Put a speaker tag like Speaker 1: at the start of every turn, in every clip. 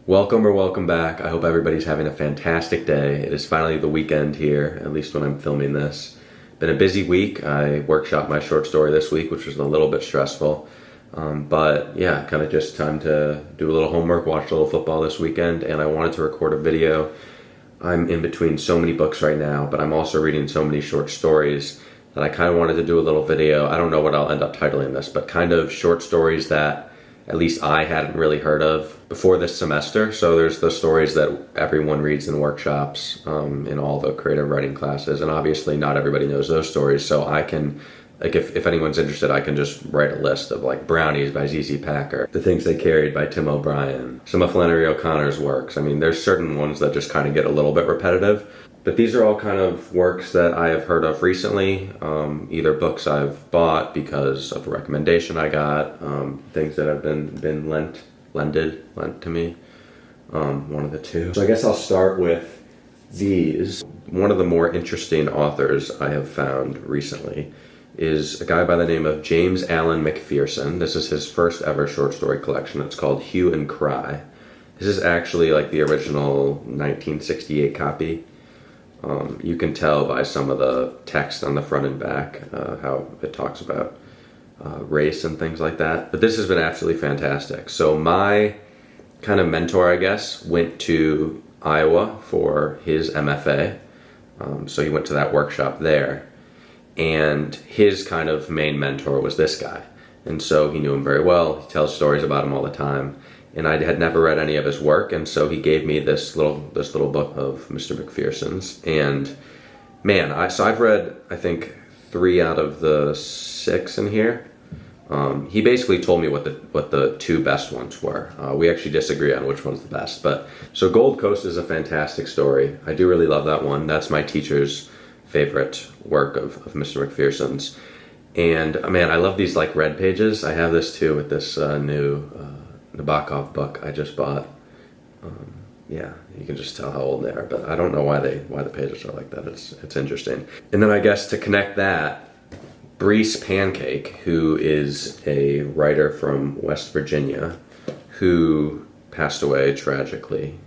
Speaker 1: Welcome or welcome back. I hope everybody's having a fantastic day. It is finally the weekend here, at least when I'm filming this. Been a busy week. I workshopped my short story this week, which was a little bit stressful. But yeah, kind of just time to do a little homework, watch a little football this weekend, and I wanted to record a video. I'm in between so many books right now, but I'm also reading so many short stories that I kind of wanted to do a little video. I don't know what I'll end up titling this, but kind of short stories that at least I hadn't really heard of before this semester. So there's the stories that everyone reads in workshops, in all the creative writing classes, and obviously not everybody knows those stories. So I can, like, if anyone's interested, I can just write a list of like Brownies by Z.Z. Packer, The Things They Carried by Tim O'Brien, some of Flannery O'Connor's works. I mean, there's certain ones that just kind of get a little bit repetitive. But these are all kind of works that I have heard of recently, either books I've bought because of a recommendation I got, things that have been lent to me, one of the two. So I guess I'll start with these. One of the more interesting authors I have found recently is a guy by the name of James Allen McPherson. This is his first ever short story collection. It's called Hue and Cry. This is actually like the original 1968 copy. You can tell by some of the text on the front and back how it talks about race and things like that. But this has been absolutely fantastic. So my kind of mentor, I guess, went to Iowa for his MFA. So he went to that workshop there. And his kind of main mentor was this guy. And so he knew him very well. He tells stories about him all the time. And I had never read any of his work, and so he gave me this little book of Mr. McPherson's. And man, I've read, I think, 3 out of the 6 in here. He basically told me what the 2 best ones were. We actually disagree on which one's the best. But so Gold Coast is a fantastic story. I do really love that one. That's my teacher's favorite work of Mr. McPherson's. And man, I love these like red pages. I have this too with this new Nabokov book I just bought. Yeah, you can just tell how old they are, but I don't know why the pages are like that. It's interesting. And then I guess to connect that, Breece Pancake, who is a writer from West Virginia, who passed away tragically,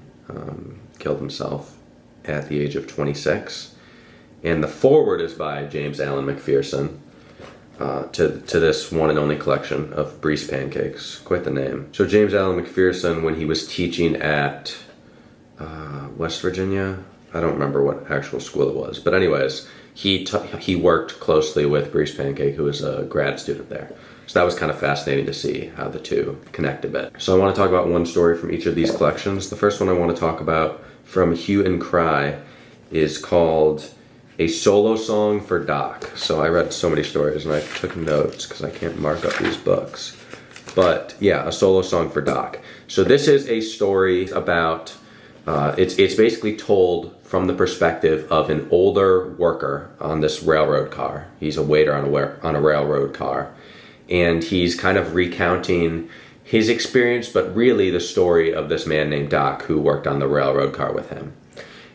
Speaker 1: killed himself at the age of 26. And the foreword is by James Allen McPherson. To this one and only collection of Breece Pancakes. Quite the name. So James Allen McPherson, when he was teaching at West Virginia, I don't remember what actual school it was, but anyways, he worked closely with Breece Pancake, who was a grad student there. So that was kind of fascinating to see how the two connect a bit. So I want to talk about one story from each of these collections. The first one I want to talk about from Hue and Cry is called A Solo Song for Doc. So I read so many stories and I took notes because I can't mark up these books. But yeah, A Solo Song for Doc. So this is a story about, it's basically told from the perspective of an older worker on this railroad car. He's a waiter on a railroad car. And he's kind of recounting his experience, but really the story of this man named Doc who worked on the railroad car with him.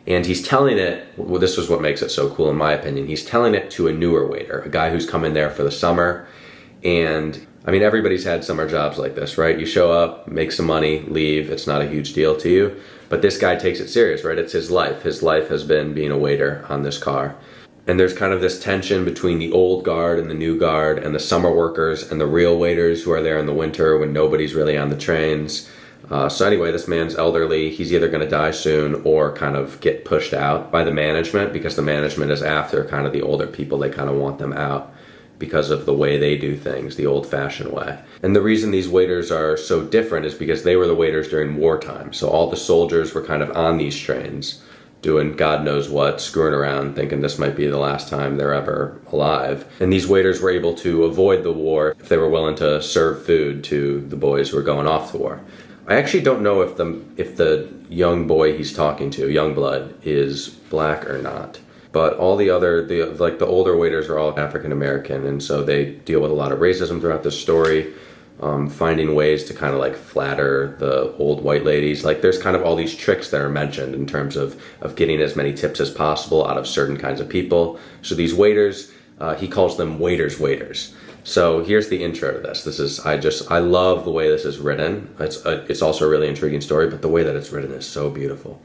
Speaker 1: And he's telling it, well, this is what makes it so cool in my opinion, he's telling it to a newer waiter, a guy who's come in there for the summer. And I mean, everybody's had summer jobs like this, right? You show up, make some money, leave, it's not a huge deal to you. But this guy takes it serious, right? It's his life. His life has been being a waiter on this car. And there's kind of this tension between the old guard and the new guard and the summer workers and the real waiters who are there in the winter when nobody's really on the trains. So anyway, this man's elderly. He's either going to die soon or kind of get pushed out by the management because the management is after kind of the older people. They kind of want them out because of the way they do things, the old-fashioned way. And the reason these waiters are so different is because they were the waiters during wartime. So all the soldiers were kind of on these trains doing God knows what, screwing around, thinking this might be the last time they're ever alive. And these waiters were able to avoid the war if they were willing to serve food to the boys who were going off to war. I actually don't know if the young boy he's talking to, young blood, is black or not. But all the older waiters are all African American, and so they deal with a lot of racism throughout this story, finding ways to kind of like flatter the old white ladies. Like there's kind of all these tricks that are mentioned in terms of getting as many tips as possible out of certain kinds of people. So these waiters, he calls them waiters. So here's the intro to this. I love the way this is written. It's also a really intriguing story, but the way that it's written is so beautiful.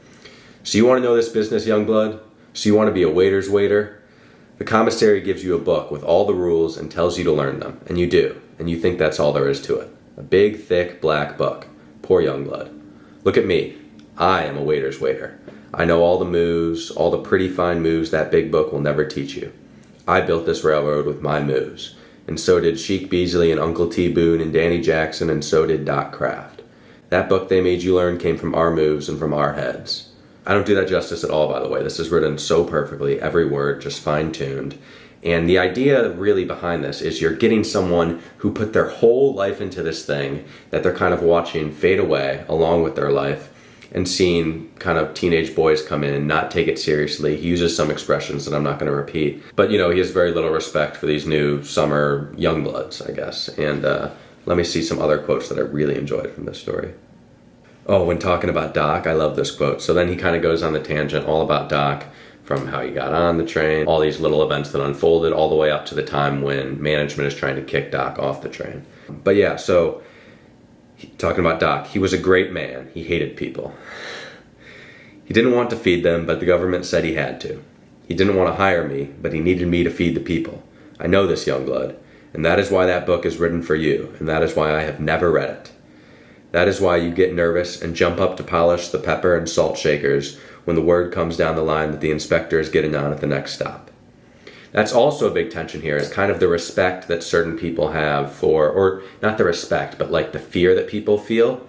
Speaker 1: So you want to know this business, young blood? So you want to be a waiter's waiter? The commissary gives you a book with all the rules and tells you to learn them, and you do, and you think that's all there is to it. A big, thick, black book. Poor young blood. Look at me. I am a waiter's waiter. I know all the moves, all the pretty fine moves that big book will never teach you. I built this railroad with my moves, and so did Sheik Beasley and Uncle T. Boone and Danny Jackson, and so did Doc Kraft. That book they made you learn came from our moves and from our heads. I don't do that justice at all, by the way. This is written so perfectly, every word just fine-tuned. And the idea really behind this is you're getting someone who put their whole life into this thing that they're kind of watching fade away along with their life, and seeing kind of teenage boys come in and not take it seriously. He uses some expressions that I'm not going to repeat. But, he has very little respect for these new summer young bloods, I guess. And let me see some other quotes that I really enjoyed from this story. Oh, when talking about Doc, I love this quote. So then he kind of goes on the tangent all about Doc, from how he got on the train, all these little events that unfolded, all the way up to the time when management is trying to kick Doc off the train. But yeah, so talking about Doc, he was a great man. He hated people. He didn't want to feed them, but the government said he had to. He didn't want to hire me, but he needed me to feed the people. I know this, young blood, and that is why that book is written for you, and that is why I have never read it. That is why you get nervous and jump up to polish the pepper and salt shakers when the word comes down the line that the inspector is getting on at the next stop. That's also a big tension here, is kind of the respect that certain people have for, or not the respect, but like the fear that people feel,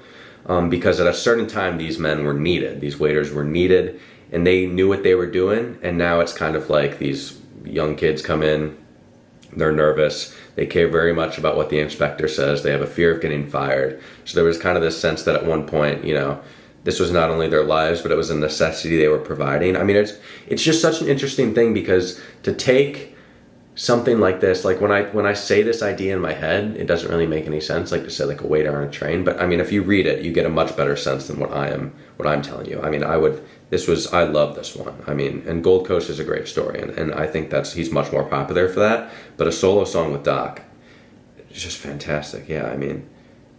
Speaker 1: because at a certain time these men were needed, these waiters were needed, and they knew what they were doing, and now it's kind of like these young kids come in, they're nervous, they care very much about what the inspector says, they have a fear of getting fired. So there was kind of this sense that at one point, this was not only their lives, but it was a necessity they were providing. I mean, it's just such an interesting thing, because to take something like this, like when I say this idea in my head, it doesn't really make any sense, like to say like a waiter on a train. But I mean, if you read it, you get a much better sense than what I'm telling you. I mean, I love this one. I mean, and Gold Coast is a great story, and I think he's much more popular for that. But a solo song with Doc is just fantastic. Yeah, I mean,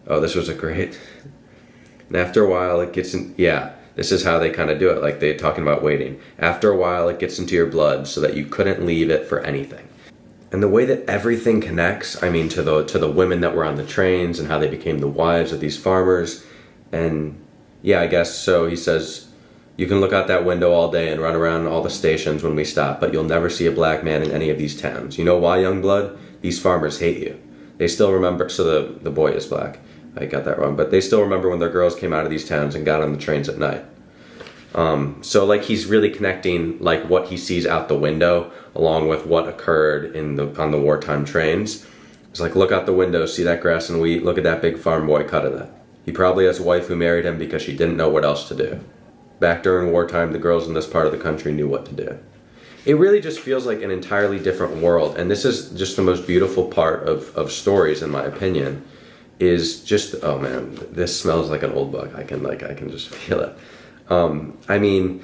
Speaker 1: this was a great. And after a while, it gets in. Yeah, this is how they kind of do it. Like they're talking about waiting. After a while, it gets into your blood so that you couldn't leave it for anything. And the way that everything connects, I mean, to the women that were on the trains and how they became the wives of these farmers. And yeah, I guess so. He says, you can look out that window all day and run around all the stations when we stop, but you'll never see a black man in any of these towns. You know why, young blood? These farmers hate you. They still remember. So the boy is black. I got that wrong, but they still remember when their girls came out of these towns and got on the trains at night. So like he's really connecting like what he sees out the window along with what occurred on the wartime trains. It's like, look out the window, see that grass and wheat, look at that big farm boy cutting it. He probably has a wife who married him because she didn't know what else to do. Back during wartime, the girls in this part of the country knew what to do. It really just feels like an entirely different world, and this is just the most beautiful part of stories, in my opinion. Is just, oh man, this smells like an old book. I can just feel it. I mean,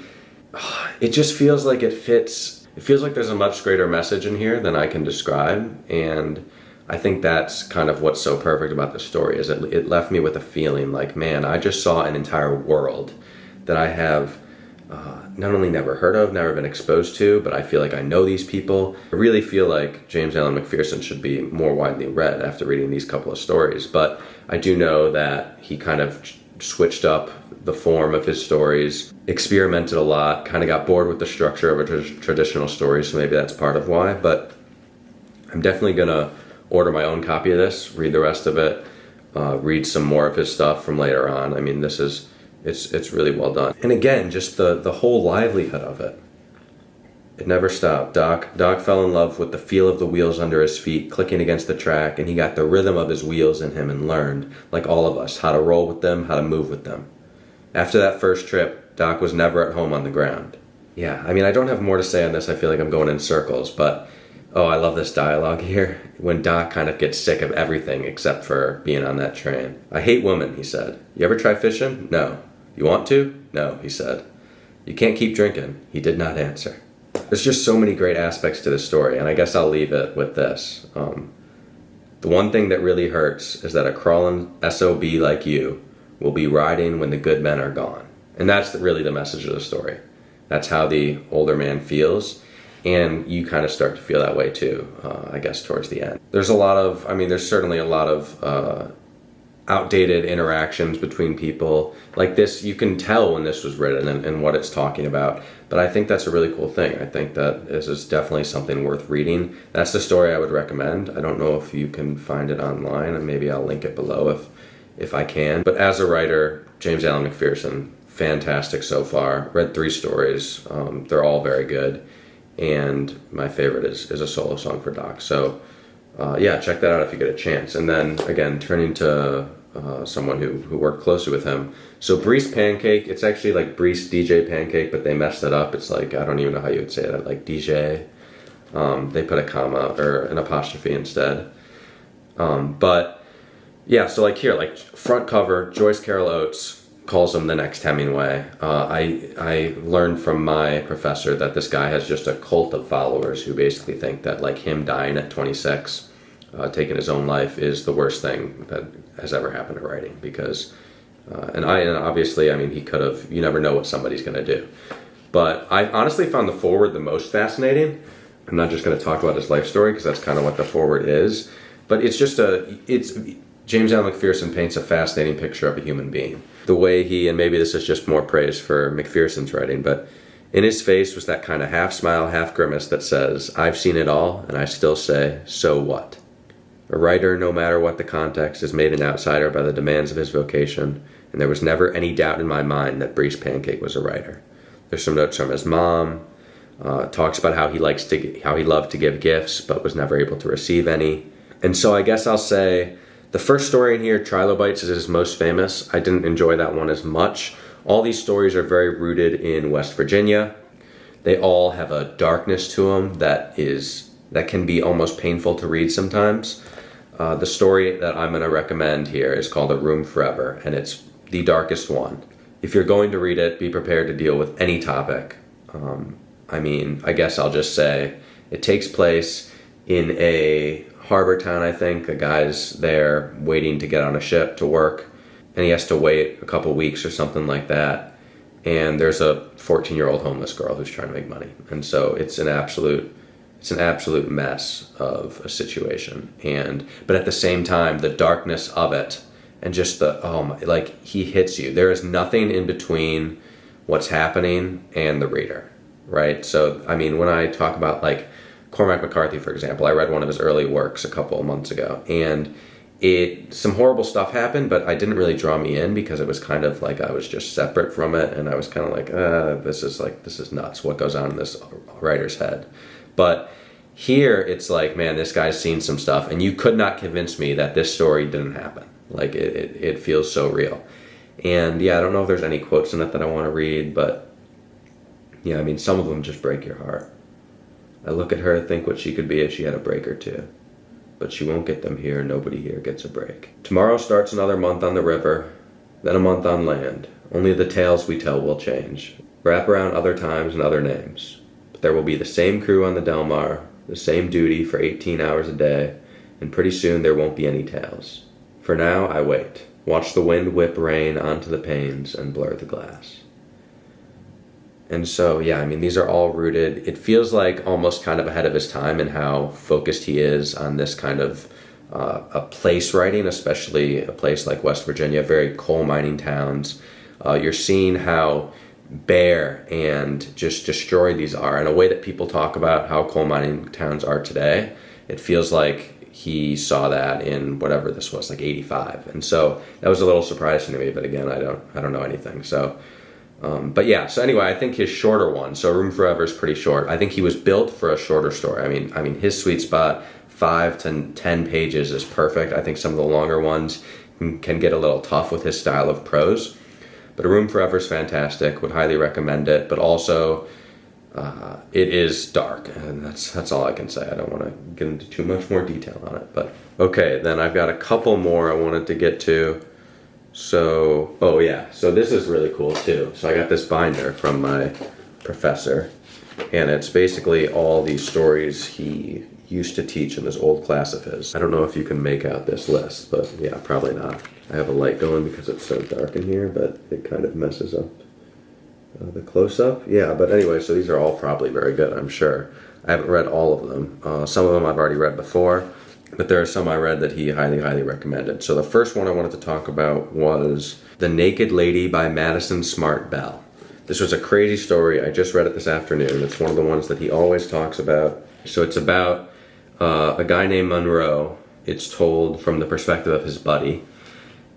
Speaker 1: it just feels like it fits. It feels like there's a much greater message in here than I can describe, and I think that's kind of what's so perfect about this story, is it left me with a feeling like, man, I just saw an entire world that I have not only never heard of, never been exposed to, but I feel like I know these people. I really feel like James Allen McPherson should be more widely read after reading these couple of stories, but I do know that he kind of switched up the form of his stories, experimented a lot, kind of got bored with the structure of a traditional story, so maybe that's part of why, but I'm definitely gonna order my own copy of this, read the rest of it, read some more of his stuff from later on. I mean, it's really well done. And again, just the whole livelihood of it. It never stopped. Doc fell in love with the feel of the wheels under his feet, clicking against the track, and he got the rhythm of his wheels in him and learned, like all of us, how to roll with them, how to move with them. After that first trip, Doc was never at home on the ground. Yeah, I mean, I don't have more to say on this. I feel like I'm going in circles, but I love this dialogue here. When Doc kind of gets sick of everything except for being on that train. I hate women, he said. You ever try fishing? No. You want to? No, he said. You can't keep drinking. He did not answer. There's just so many great aspects to this story, and I guess I'll leave it with this. The one thing that really hurts is that a crawling SOB like you will be riding when the good men are gone. And that's really the message of the story. That's how the older man feels. And you kind of start to feel that way too, I guess, towards the end. There's certainly a lot of outdated interactions between people. Like this, you can tell when this was written and what it's talking about. But I think that's a really cool thing. I think that this is definitely something worth reading. That's the story I would recommend. I don't know if you can find it online, and maybe I'll link it below if I can. But as a writer, James Allen McPherson, fantastic so far. Read 3 stories. They're all very good. And my favorite is A Solo Song for Doc. So yeah, check that out if you get a chance. And then again, turning to someone who worked closely with him. So Breece Pancake, it's actually like Breece DJ Pancake, but they messed it up. It's like, I don't even know how you would say that, like DJ. They put a comma or an apostrophe instead. But yeah, so like here, like front cover, Joyce Carol Oates calls him the next Hemingway. I learned from my professor that this guy has just a cult of followers who basically think that like him dying at 26, taking his own life, is the worst thing that has ever happened to writing. Because, and obviously, I mean, he could have. You never know what somebody's going to do. But I honestly found the foreword the most fascinating. I'm not just going to talk about his life story because that's kind of what the foreword is. But it's just James Allen McPherson paints a fascinating picture of a human being. The way he, and maybe this is just more praise for McPherson's writing, but in his face was that kind of half smile, half grimace that says, I've seen it all, and I still say, so what? A writer, no matter what the context, is made an outsider by the demands of his vocation, and there was never any doubt in my mind that Breece Pancake was a writer. There's some notes from his mom, talks about how he loved to give gifts, but was never able to receive any. And so I guess I'll say, the first story in here, Trilobites, is his most famous. I didn't enjoy that one as much. All these stories are very rooted in West Virginia. They all have a darkness to them that can be almost painful to read sometimes. The story that I'm going to recommend here is called A Room Forever, and it's the darkest one. If you're going to read it, be prepared to deal with any topic. I guess I'll just say it takes place in a harbor town, I think. A guy's there waiting to get on a ship to work, and he has to wait a couple weeks or something like that. And there's a 14-year-old homeless girl who's trying to make money. And so it's an absolute mess of a situation. But at the same time, the darkness of it and just he hits you. There is nothing in between what's happening and the reader, right? So, I mean, when I talk about like Cormac McCarthy, for example, I read one of his early works a couple of months ago, and some horrible stuff happened, but it didn't really draw me in because it was kind of like I was just separate from it, and I was kind of like, this is nuts, what goes on in this writer's head. But here, it's like, man, this guy's seen some stuff, and you could not convince me that this story didn't happen. Like, it feels so real. And yeah, I don't know if there's any quotes in it that I want to read, but yeah, I mean, some of them just break your heart. I look at her, think what she could be if she had a break or two. But she won't get them here, nobody here gets a break. Tomorrow starts another month on the river, then a month on land. Only the tales we tell will change. Wrap around other times and other names. But there will be the same crew on the Delmar, the same duty for 18 hours a day, and pretty soon there won't be any tales. For now, I wait. Watch the wind whip rain onto the panes and blur the glass. And so, yeah, I mean, these are all rooted. It feels like almost kind of ahead of his time in how focused he is on this kind of a place writing, especially a place like West Virginia, very coal mining towns. You're seeing how bare and just destroyed these are in a way that people talk about how coal mining towns are today. It feels like he saw that in whatever this was, like 85. And so that was a little surprising to me, but again, I don't know anything. So. But yeah, so anyway, I think his shorter one, so Room Forever is pretty short. I think he was built for a shorter story. I mean, his sweet spot, 5 to 10 pages is perfect. I think some of the longer ones can get a little tough with his style of prose. But A Room Forever is fantastic, would highly recommend it, but also it is dark, and that's all I can say. I don't want to get into too much more detail on it, but okay, then I've got a couple more I wanted to get to. So, so this is really cool too. So I got this binder from my professor, and it's basically all these stories he used to teach in this old class of his. I don't know if you can make out this list, but yeah, probably not. I have a light going because it's so dark in here, but it kind of messes up the close-up. Yeah, but anyway, so these are all probably very good, I'm sure. I haven't read all of them. Some of them I've already read before, but there are some I read that he highly, highly recommended. So the first one I wanted to talk about was The Naked Lady by Madison Smartt Bell. This was a crazy story. I just read it this afternoon. It's one of the ones that he always talks about. So it's about a guy named Monroe. It's told from the perspective of his buddy.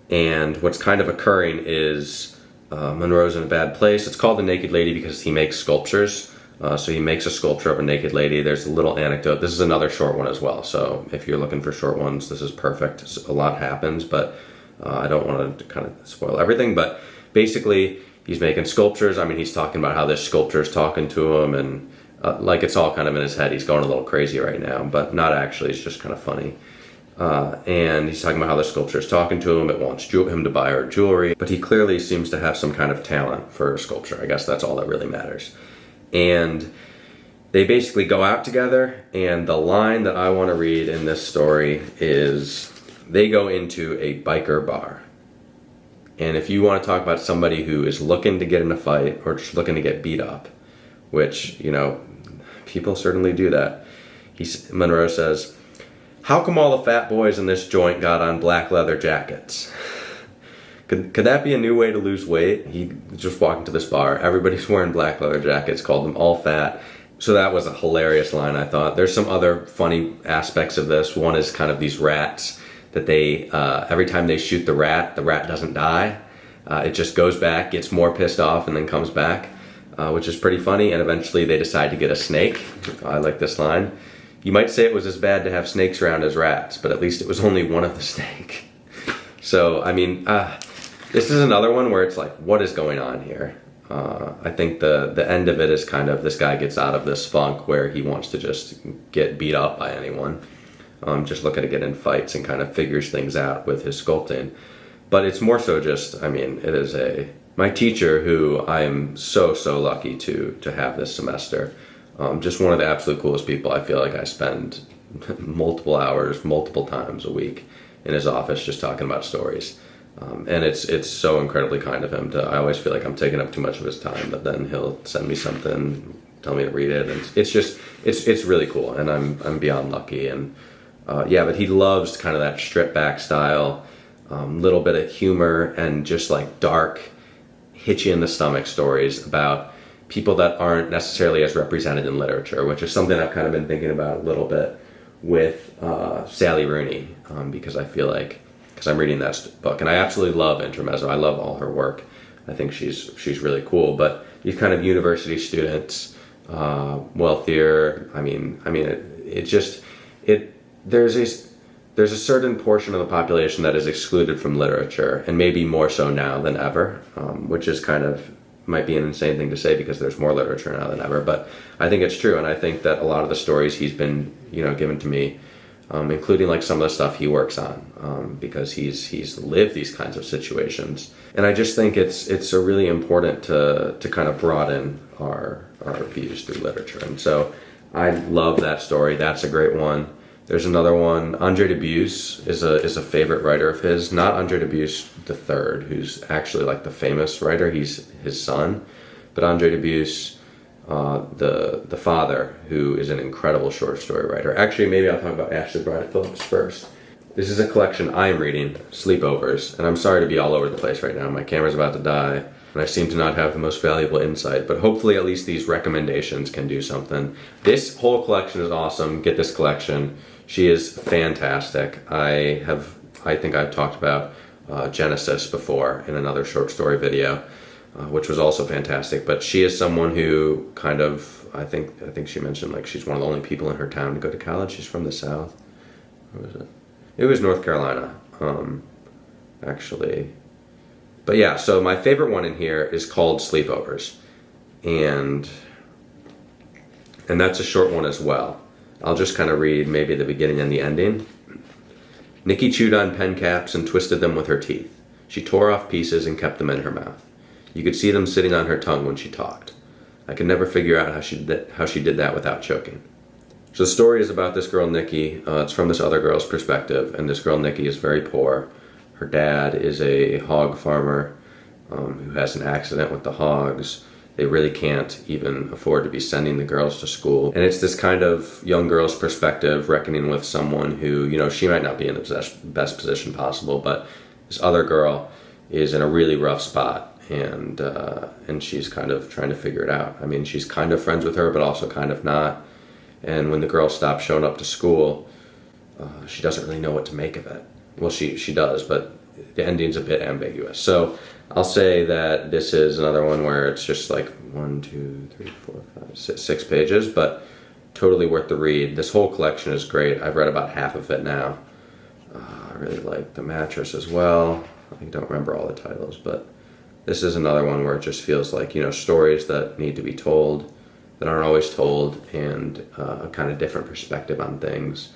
Speaker 1: And what's kind of occurring is Monroe's in a bad place. It's called The Naked Lady because he makes sculptures. So he makes a sculpture of a naked lady. There's a little anecdote. This is another short one as well. So if you're looking for short ones, this is perfect. A lot happens, but I don't want to kind of spoil everything. But basically, he's making sculptures. I mean, he's talking about how this sculpture is talking to him, and like it's all kind of in his head. He's going a little crazy right now, but not actually. It's just kind of funny. And he's talking about how the sculpture is talking to him. It wants him to buy her jewelry, but he clearly seems to have some kind of talent for sculpture. I guess that's all that really matters. And they basically go out together, and the line that I want to read in this story is they go into a biker bar. And if you want to talk about somebody who is looking to get in a fight or just looking to get beat up, which, you know, people certainly do that, Monroe says, "How come all the fat boys in this joint got on black leather jackets?" Could that be a new way to lose weight? He just walked into this bar. Everybody's wearing black leather jackets, called them all fat. So that was a hilarious line, I thought. There's some other funny aspects of this. One is kind of these rats that they, every time they shoot the rat doesn't die. It just goes back, gets more pissed off, and then comes back, which is pretty funny. And eventually they decide to get a snake. I like this line. You might say it was as bad to have snakes around as rats, but at least it was only one of the snake. So, I mean, this is another one where it's like, what is going on here? I think the end of it is kind of this guy gets out of this funk where he wants to just get beat up by anyone. Just looking to get in fights and kind of figures things out with his sculpting. But it's more so just, I mean, it is my teacher who I am so lucky to have this semester. Just one of the absolute coolest people. I feel like I spend multiple hours, multiple times a week in his office just talking about stories. And it's so incredibly kind of him. I always feel like I'm taking up too much of his time, but then he'll send me something, tell me to read it, and it's really cool, and I'm beyond lucky. And yeah, but he loves kind of that stripped back style, little bit of humor, and just like dark, hit you in the stomach stories about people that aren't necessarily as represented in literature, which is something I've kind of been thinking about a little bit with Sally Rooney, because I feel like, because I'm reading that book, and I absolutely love Intermezzo. I love all her work. I think she's really cool. But these kind of university students, wealthier. I mean, there's a certain portion of the population that is excluded from literature, and maybe more so now than ever, which is kind of might be an insane thing to say because there's more literature now than ever. But I think it's true, and I think that a lot of the stories he's been given to me, including like some of the stuff he works on, because he's lived these kinds of situations, and I just think it's a really important to kind of broaden our views through literature. And so I love that story. That's a great one. There's another one. Andre Dubus is a favorite writer of his. Not Andre Dubus III, who's actually like the famous writer. He's his son, but Andre Dubus, the father, who is an incredible short story writer. Actually, maybe I'll talk about Ashleigh Bryant Phillips first. This is a collection I'm reading, Sleepovers, and I'm sorry to be all over the place right now. My camera's about to die, and I seem to not have the most valuable insight, but hopefully at least these recommendations can do something. This whole collection is awesome. Get this collection. She is fantastic. I think I've talked about Genesis before in another short story video, which was also fantastic. But she is someone who kind of, I think she mentioned like she's one of the only people in her town to go to college. She's from the South. Where was it? It was North Carolina, actually. But yeah, so my favorite one in here is called Sleepovers, and that's a short one as well. I'll just kind of read maybe the beginning and the ending. Nikki chewed on pen caps and twisted them with her teeth. She tore off pieces and kept them in her mouth. You could see them sitting on her tongue when she talked. I could never figure out how she did that without choking. So the story is about this girl, Nikki. It's from this other girl's perspective, and this girl, Nikki, is very poor. Her dad is a hog farmer who has an accident with the hogs. They really can't even afford to be sending the girls to school. And it's this kind of young girl's perspective, reckoning with someone who, you know, she might not be in the best position possible, but this other girl is in a really rough spot, and she's kind of trying to figure it out. I mean, she's kind of friends with her, but also kind of not. And when the girl stops showing up to school, she doesn't really know what to make of it. Well, she does, but the ending's a bit ambiguous. So I'll say that this is another one where it's just like 6 pages, but totally worth the read. This whole collection is great. I've read about half of it now. I really like The Mattress as well. I don't remember all the titles, but this is another one where it just feels like, you know, stories that need to be told, that aren't always told, and a kind of different perspective on things,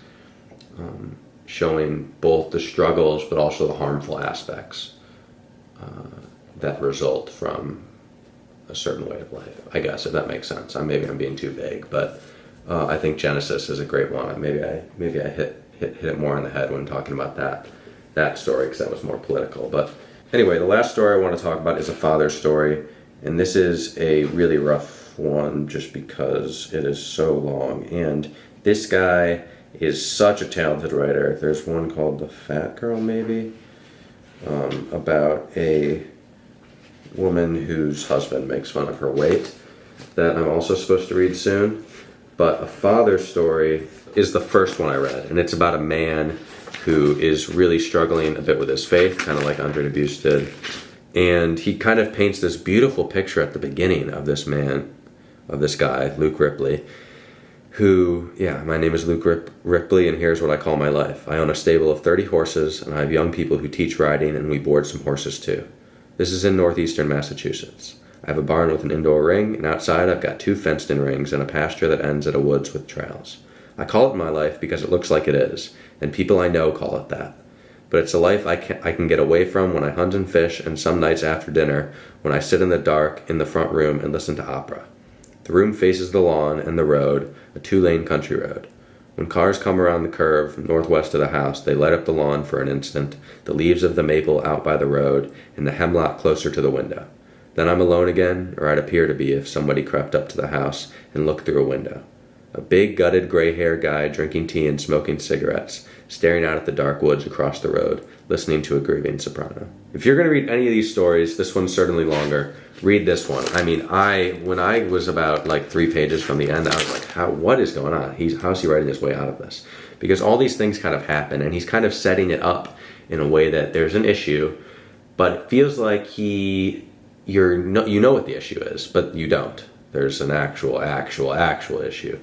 Speaker 1: showing both the struggles but also the harmful aspects that result from a certain way of life, I guess, if that makes sense. Maybe I'm being too vague, but I think Genesis is a great one. Maybe I hit it more on the head when talking about that story, because that was more political. But anyway, the last story I want to talk about is a father's story, and this is a really rough one just because it is so long, and this guy is such a talented writer. There's one called The Fat Girl, maybe, about a woman whose husband makes fun of her weight, that I'm also supposed to read soon. But A Father's Story is the first one I read, and it's about a man who is really struggling a bit with his faith, kind of like Andre Dubus did, and he kind of paints this beautiful picture at the beginning of this man, of this guy, Luke Ripley, who, my name is Luke Ripley, and here's what I call my life. I own a stable of 30 horses, and I have young people who teach riding, and we board some horses too. This is in northeastern Massachusetts. I have a barn with an indoor ring, and outside I've got 2 fenced-in rings and a pasture that ends at a woods with trails. I call it my life because it looks like it is, and people I know call it that. But it's a life I can get away from when I hunt and fish, and some nights after dinner when I sit in the dark in the front room and listen to opera. The room faces the lawn and the road, a 2-lane country road. When cars come around the curve northwest of the house, they light up the lawn for an instant, the leaves of the maple out by the road, and the hemlock closer to the window. Then I'm alone again, or I'd appear to be if somebody crept up to the house and looked through a window. A big, gutted, gray-haired guy drinking tea and smoking cigarettes, staring out at the dark woods across the road, listening to a grieving soprano. If you're going to read any of these stories, this one's certainly longer, read this one. I mean, when I was about like 3 pages from the end, I was like, what is going on? How's he writing his way out of this? Because all these things kind of happen, and he's kind of setting it up in a way that there's an issue, but it feels like you know what the issue is, but you don't. There's an actual issue.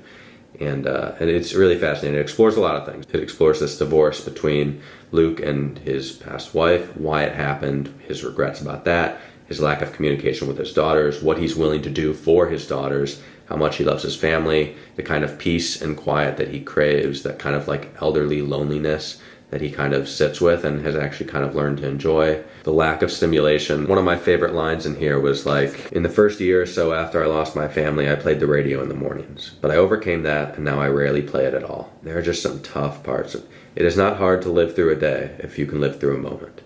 Speaker 1: And it's really fascinating. It explores a lot of things. It explores this divorce between Luke and his past wife, why it happened, his regrets about that, his lack of communication with his daughters, what he's willing to do for his daughters, how much he loves his family, the kind of peace and quiet that he craves, that kind of like elderly loneliness that he kind of sits with and has actually kind of learned to enjoy. The lack of stimulation. One of my favorite lines in here was like, in the first year or so after I lost my family, I played the radio in the mornings. But I overcame that, and now I rarely play it at all. There are just some tough parts. It is not hard to live through a day if you can live through a moment.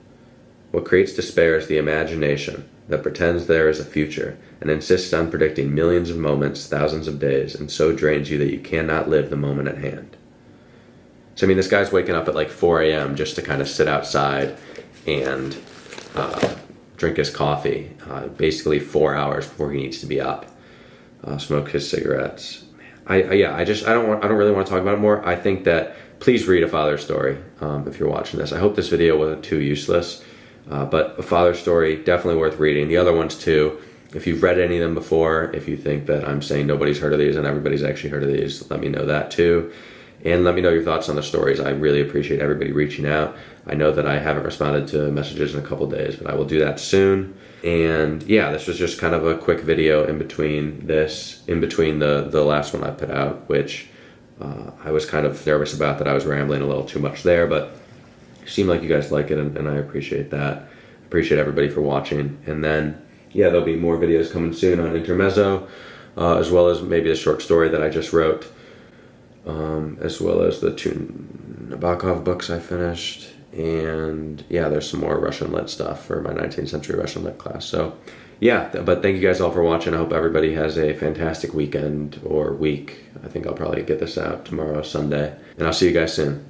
Speaker 1: What creates despair is the imagination that pretends there is a future and insists on predicting millions of moments, thousands of days, and so drains you that you cannot live the moment at hand. So, I mean, this guy's waking up at like 4 a.m. just to kind of sit outside and drink his coffee, basically 4 hours before he needs to be up, smoke his cigarettes. I don't really want to talk about it more. I think that please read A Father's Story if you're watching this. I hope this video wasn't too useless, but A Father's Story, definitely worth reading. The other ones too. If you've read any of them before, if you think that I'm saying nobody's heard of these and everybody's actually heard of these, let me know that too. And let me know your thoughts on the stories. I really appreciate everybody reaching out. I know that I haven't responded to messages in a couple days, but I will do that soon. And yeah, this was just kind of a quick video in between the last one I put out, which I was kind of nervous about, that I was rambling a little too much there, but it seemed like you guys like it, and I appreciate that. Appreciate everybody for watching. And then, yeah, there'll be more videos coming soon on Intermezzo, as well as maybe the short story that I just wrote. as well as the two Nabokov books I finished. And yeah, there's some more Russian lit stuff for my 19th century Russian lit class. So yeah, but thank you guys all for watching. I hope everybody has a fantastic weekend or week. I think I'll probably get this out tomorrow, Sunday. And I'll see you guys soon.